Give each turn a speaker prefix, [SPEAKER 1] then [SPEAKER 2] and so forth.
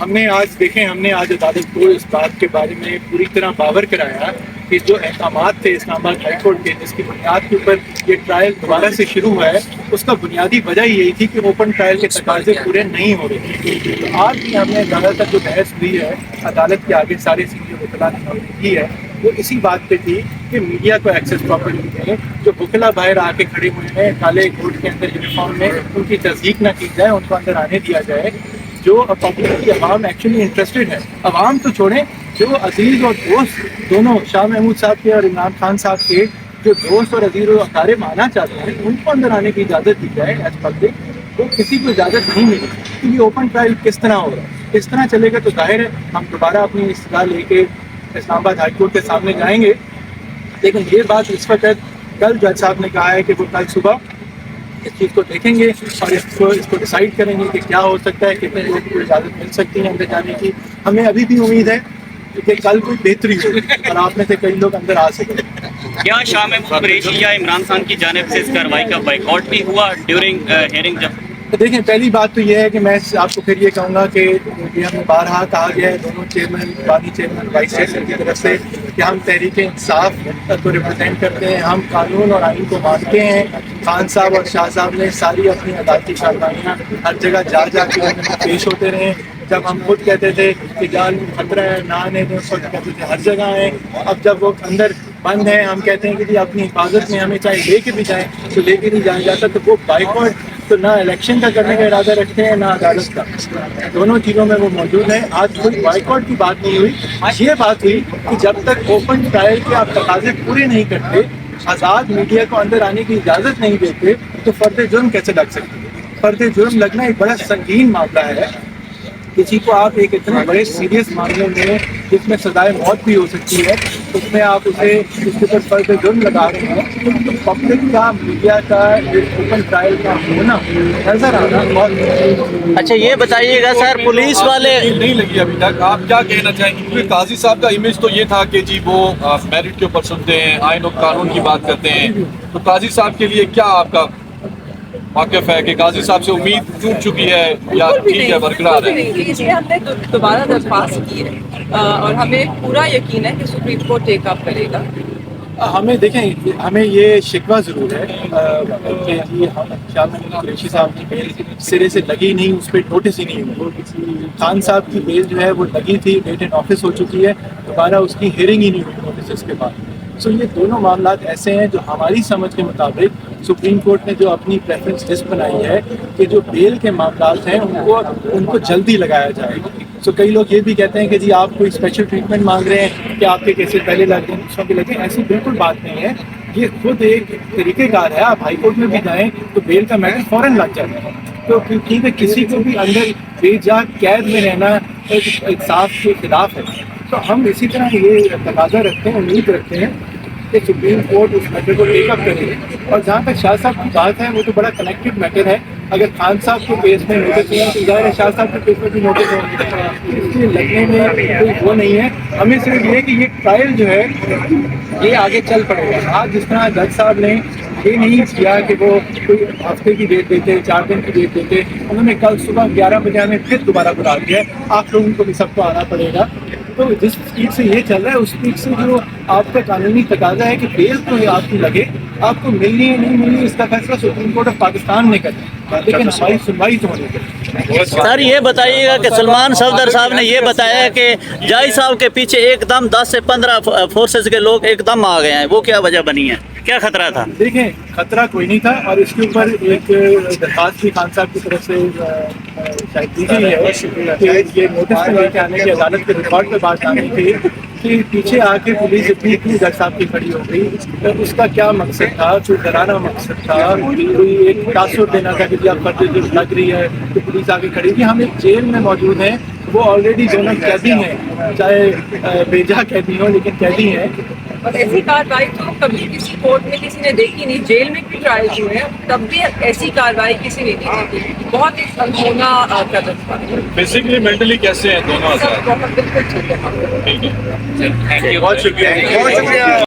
[SPEAKER 1] ہم نے آج عدالت کو اس بات کے بارے میں پوری طرح باور کرایا کہ جو احکامات تھے اسلام آباد ہائی کورٹ کے جس کی بنیاد کے اوپر یہ ٹرائل دوبارہ سے شروع ہوا ہے، اس کا بنیادی وجہ یہی تھی کہ اوپن ٹرائل کے تقاضے پورے نہیں ہو رہے تھے۔ تو آج بھی ہم نے زیادہ تر جو بحث ہوئی ہے عدالت کے آگے سارے سینئر وکلاء نے کی ہے وہ اسی بات پہ تھی کہ میڈیا کو ایکسیس پراپرلی دیں، جو وکلاء باہر آ کے کھڑے ہوئے ہیں کالے کوٹ کے اندر یونیفارم میں، ان کی تصدیق نہ کی جائے، ان کو اندر آنے دیا جائے۔ جو پبلک کی عوام ایکچولی انٹرسٹڈ ہے، عوام تو چھوڑیں، جو عزیز اور دوست دونوں شاہ محمود صاحب کے اور عمران خان صاحب کے جو دوست اور عزیز و اقارب آنا چاہتے ہیں ان کو اندر آنے کی اجازت دی جائے ایز پبلک، وہ کسی کو اجازت نہیں ملی کہ یہ اوپن ٹرائل کس طرح ہو رہا ہے۔ اس طرح چلے گا تو ظاہر ہے ہم دوبارہ اپنی استدعا لے کے اسلام آباد ہائی کورٹ کے سامنے جائیں گے، لیکن یہ بات اس وقت کل جج صاحب نے کہا ہے کہ وہ کل صبح اس چیز کو دیکھیں گے اور اس کو ڈیسائیڈ کریں گے کہ کیا ہو سکتا ہے، کتنے لوگوں کو اجازت مل سکتی ہے اندر جانے کی۔ ہمیں ابھی بھی امید ہے کہ کل کوئی بہتری ہو اور آپ میں سے کئی لوگ اندر آ سکیں۔
[SPEAKER 2] کیا شاہ محمود قریشی یا عمران خان کی جانب سے اس کارروائی کا بائیکاٹ بھی ہوا ڈیورنگ ہیئرنگ؟ جب
[SPEAKER 1] دیکھیں پہلی بات تو یہ ہے کہ میں آپ کو پھر یہ کہوں گا کہ یہ ہمیں بارہا کہا گیا ہے دونوں چیئرمین، بانی چیئرمین، وائس چیئرمین کی طرف سے کہ ہم تحریک انصاف کو ریپرزینٹ کرتے ہیں، ہم قانون اور آئین کو مانتے ہیں۔ خان صاحب اور شاہ صاحب نے ساری اپنی عدالتی کارروائیاں ہر جگہ جا کے پیش ہوتے رہے۔ جب ہم خود کہتے تھے کہ جان خطرہ ہے نہ آنے دیں، اس وقت کہتے تھے ہر جگہ آئیں۔ اب جب وہ اندر بند ہیں ہم کہتے ہیں کہ جی اپنی حفاظت میں ہمیں چاہے لے کے بھی جائیں تو لے کے نہیں جایا جاتا، تو وہ بائیکاٹ تو نہ الیکشن کا کرنے کا ارادہ رکھتے ہیں نہ عدالت کا، دونوں چیزوں میں وہ موجود ہیں۔ آج کوئی بائیکاٹ کی بات نہیں ہوئی، یہ بات ہوئی کہ جب تک اوپن ٹرائل کے آپ تقاضے پورے نہیں کرتے، آزاد میڈیا کو اندر آنے کی اجازت نہیں دیتے، تو فرد جرم کیسے لگ سکتے ہیں؟ فرد جرم لگنا ایک بڑا سنگین معاملہ ہے۔ کسی کو آپ ایک اتنے بڑے سیریس معاملے میں جس میں سزائے موت بھی ہو سکتی ہے اس میں آپ اسے اس کے اوپر فرد جرم لگا رہے ہیں، تو پبلک کا میڈیا کا اوپن ٹرائل کا ہونا نظر آنا بہت۔
[SPEAKER 2] اچھا یہ بتائیے گا سر، پولیس والے
[SPEAKER 3] نہیں لگی ابھی تک، آپ کیا کہنا چاہیں گے؟ کیونکہ قاضی صاحب کا امیج تو یہ تھا کہ جی وہ میرٹ کے اوپر سنتے ہیں، آئین و قانون کی بات کرتے ہیں، تو قاضی صاحب کے لیے کیا آپ کا واقف ہے کہ قاضی صاحب سے امید ٹوٹ چکی ہے یا ٹھیک ہے برقرار ہے؟
[SPEAKER 4] اس لیے ہم نے دوبارہ درخواست کی ہے اور ہمیں پورا یقین ہے کہ سپریم کورٹ ٹیک اپ کرے گا۔
[SPEAKER 1] ہمیں دیکھیں ہمیں یہ شکوہ ضرور ہے کہ جی شاہ محمود قریشی صاحب کی بیل سرے سے لگی نہیں، اس پہ نوٹس ہی نہیں ہوئی۔ خان صاحب کی بیل جو ہے وہ لگی تھی، ڈیٹ ان آفس ہو چکی ہے، دوبارہ اس کی ہیئرنگ ہی نہیں ہوئی نوٹس کے بعد۔ سو یہ دونوں معاملات ایسے ہیں جو ہماری سمجھ کے مطابق سپریم کورٹ نے جو اپنی پریفرنس لسٹ بنائی ہے کہ جو بیل کے معاملات ہیں ان کو جلدی لگایا جائے۔ سو کئی لوگ یہ بھی کہتے ہیں کہ جی آپ کوئی اسپیشل ٹریٹمنٹ مانگ رہے ہیں کہ آپ کے کیسز پہلے لگ جائیں دوسروں کے لگیں، ایسی بالکل بات نہیں ہے۔ یہ خود ایک طریقہ کار ہے، آپ ہائی کورٹ میں بھی جائیں تو بیل کا میٹر فوراً لگ جاتا ہے، تو کیونکہ کسی کو بھی اندر بے جا قید میں رہنا انصاف کے خلاف ہے۔ تو ہم اسی طرح یہ تقاضا رکھتے ہیں، امید رکھتے ہیں کہ سپریم کورٹ اس میٹر کو ٹیک اپ کرے۔ اور جہاں تک شاہ صاحب کی بات ہے وہ تو بڑا کنیکٹڈ میٹر ہے، اگر خان صاحب کے کیس میں نوٹس ہوا تو ظاہر ہے شاہ صاحب کے کیس میں بھی نوٹس ہوگا، اس لیے لگنے میں کوئی وہ نہیں ہے۔ ہمیں صرف یہ کہ یہ ٹرائل جو ہے یہ آگے چل پڑے گا۔ آج جس طرح جج صاحب نے یہ نہیں کیا کہ وہ کوئی ہفتے کی ڈیٹ دیتے، 4 دن کی ڈیٹ دیتے، انہوں نے کل صبح 11 بجے ہمیں پھر دوبارہ بلا دیا ہے، آپ لوگوں کو بھی سب کو آنا پڑے گا۔ تو جس اسپیڈ سے یہ چل رہا ہے اس اسپیڈ سے جو آپ کا قانونی تقاضا ہے کہ بیل تو آپ کی لگے، آپ کو ملنی ہے نہیں ملنی اس کا فیصلہ سپریم کورٹ آف پاکستان نے کرنا ہے، لیکن ہماری سنوائی تو ہونی چاہیے۔
[SPEAKER 2] سر یہ بتائیے گا کہ سلمان صفدر صاحب نے یہ بتایا کہ جائی صاحب کے پیچھے ایک دم 10 سے 15 فورسز کے لوگ ایک دم آ گئے ہیں، وہ کیا وجہ بنی ہے، کیا خطرہ تھا؟
[SPEAKER 1] دیکھیں خطرہ کوئی نہیں تھا، اور اس کے اوپر ایک درخواست بھی خان صاحب کی طرف سے شاید دی گئی ہے کہ یہ نوٹس میں لے کے آنے کی عدالت کے ریکارڈ پہ بات آنے کی کہ پیچھے آ کے پولیس اتنی جج صاحب کی کھڑی ہو گئی، اس کا کیا مقصد تھا؟ کوئی ڈرانا مقصد تھا، کوئی ایک تاثر دینا تھا کہ جی آپ پر جو لگ رہی ہے تو پولیس آ کے کھڑی ہوئی۔ ہم ایک جیل میں موجود ہیں، وہ آلریڈی دونوں قیدی ہیں، چاہے بیجا قیدی ہوں لیکن قیدی ہیں۔
[SPEAKER 4] اور ایسی کارروائی تو کبھی کسی کورٹ میں کسی نے دیکھی نہیں، جیل میں بھی ٹرائل ہوئے ہیں تب بھی ایسی کارروائی کسی نے نہیں دیکھی، بہت ایک انہونا قدم تھا۔
[SPEAKER 3] بیسیکلی مینٹلی کیسے ہیں دونوں؟
[SPEAKER 4] سب بہت بالکل ٹھیک ہے۔
[SPEAKER 3] ٹھیک ہے،
[SPEAKER 2] تھینک یو،
[SPEAKER 1] بہت شکریہ۔